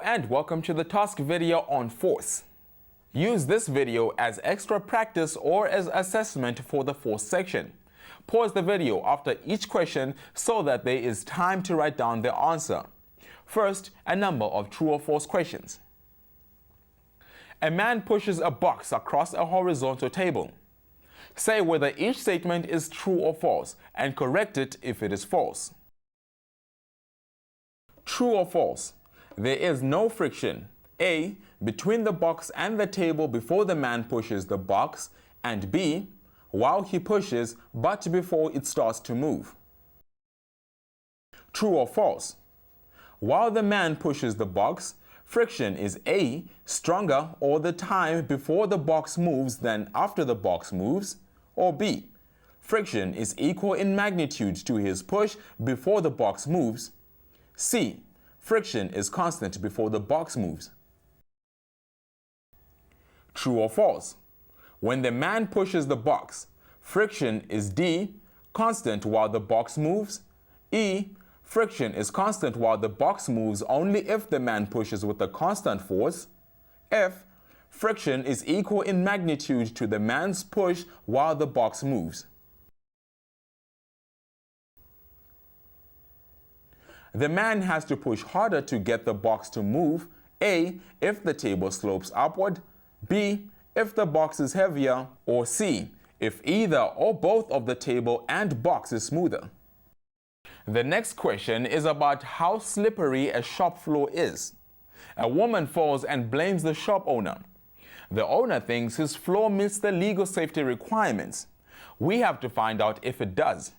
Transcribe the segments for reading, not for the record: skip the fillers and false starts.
and welcome to the task video on force. Use this video as extra practice or as assessment for the force section. Pause the video after each question so that there is time to write down the answer. First, a number of true or false questions. A man pushes a box across a horizontal table. Say whether each statement is true or false and correct it if it is false. True or false? There is no friction, A, between the box and the table before the man pushes the box, and B, while he pushes but before it starts to move. True or false? While the man pushes the box, friction is A, stronger all the time before the box moves than after the box moves, or B, friction is equal in magnitude to his push before the box moves. C, friction is constant before the box moves. True or false? When the man pushes the box, friction is D, constant while the box moves. E, friction is constant while the box moves only if the man pushes with a constant force. F, friction is equal in magnitude to the man's push while the box moves. The man has to push harder to get the box to move. A, if the table slopes upward. B, if the box is heavier. Or C, if either or both of the table and box is smoother. The next question is about how slippery a shop floor is. A woman falls and blames the shop owner. The owner thinks his floor meets the legal safety requirements. We have to find out if it does.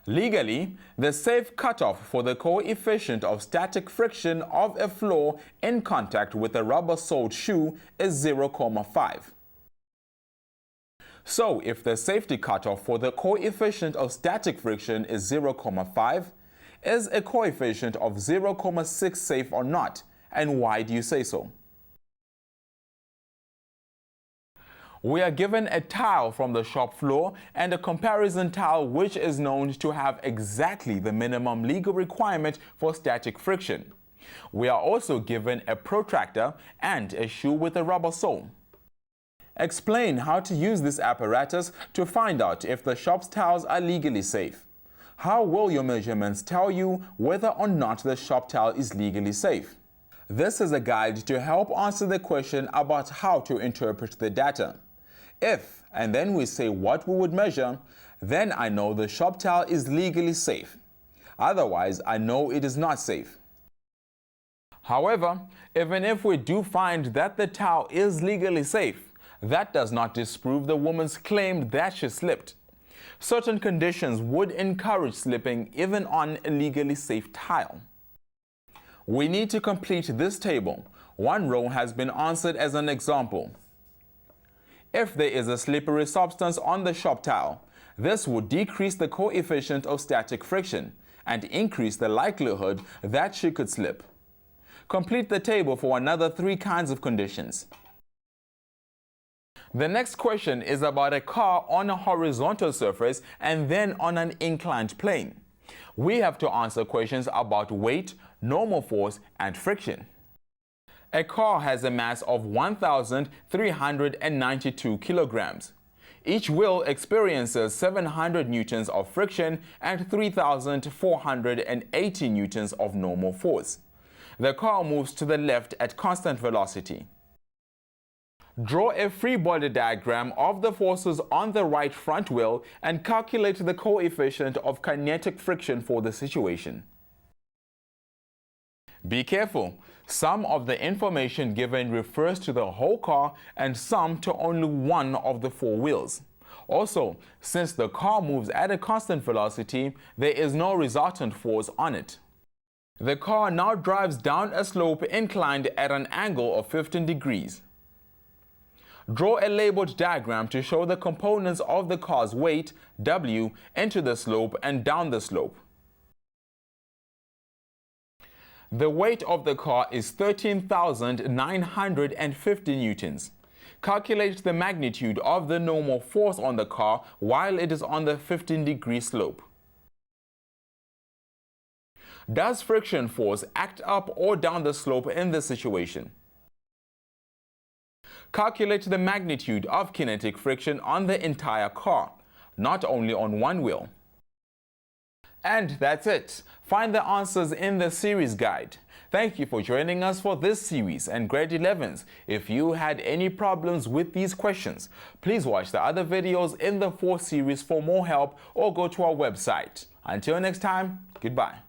Legally, the safe cutoff for the coefficient of static friction of a floor in contact with a rubber-soled shoe is 0,5. So, if the safety cutoff for the coefficient of static friction is 0,5, is a coefficient of 0,6 safe or not, and why do you say so? We are given a tile from the shop floor and a comparison tile which is known to have exactly the minimum legal requirement for static friction. We are also given a protractor and a shoe with a rubber sole. Explain how to use this apparatus to find out if the shop's tiles are legally safe. How will your measurements tell you whether or not the shop tile is legally safe? This is a guide to help answer the question about how to interpret the data. If, and then we say what we would measure, then I know the shop tile is legally safe. Otherwise, I know it is not safe. However, even if we do find that the tile is legally safe, that does not disprove the woman's claim that she slipped. Certain conditions would encourage slipping even on a legally safe tile. We need to complete this table. One row has been answered as an example. If there is a slippery substance on the shop tile, this would decrease the coefficient of static friction and increase the likelihood that she could slip. Complete the table for another 3 kinds of conditions. The next question is about a car on a horizontal surface and then on an inclined plane. We have to answer questions about weight, normal force, and friction. A car has a mass of 1,392 kilograms. Each wheel experiences 700 newtons of friction and 3,480 newtons of normal force. The car moves to the left at constant velocity. Draw a free body diagram of the forces on the right front wheel and calculate the coefficient of kinetic friction for the situation. Be careful. Some of the information given refers to the whole car and some to only one of the 4 wheels. Also, since the car moves at a constant velocity, there is no resultant force on it. The car now drives down a slope inclined at an angle of 15 degrees. Draw a labeled diagram to show the components of the car's weight, W, into the slope and down the slope. The weight of the car is 13,950 newtons. Calculate the magnitude of the normal force on the car while it is on the 15-degree slope. Does friction force act up or down the slope in this situation? Calculate the magnitude of kinetic friction on the entire car, not only on one wheel. And that's it. Find the answers in the series guide. Thank you for joining us for this series and grade 11s. If you had any problems with these questions, please watch the other videos in the 4th series for more help or go to our website. Until next time, goodbye.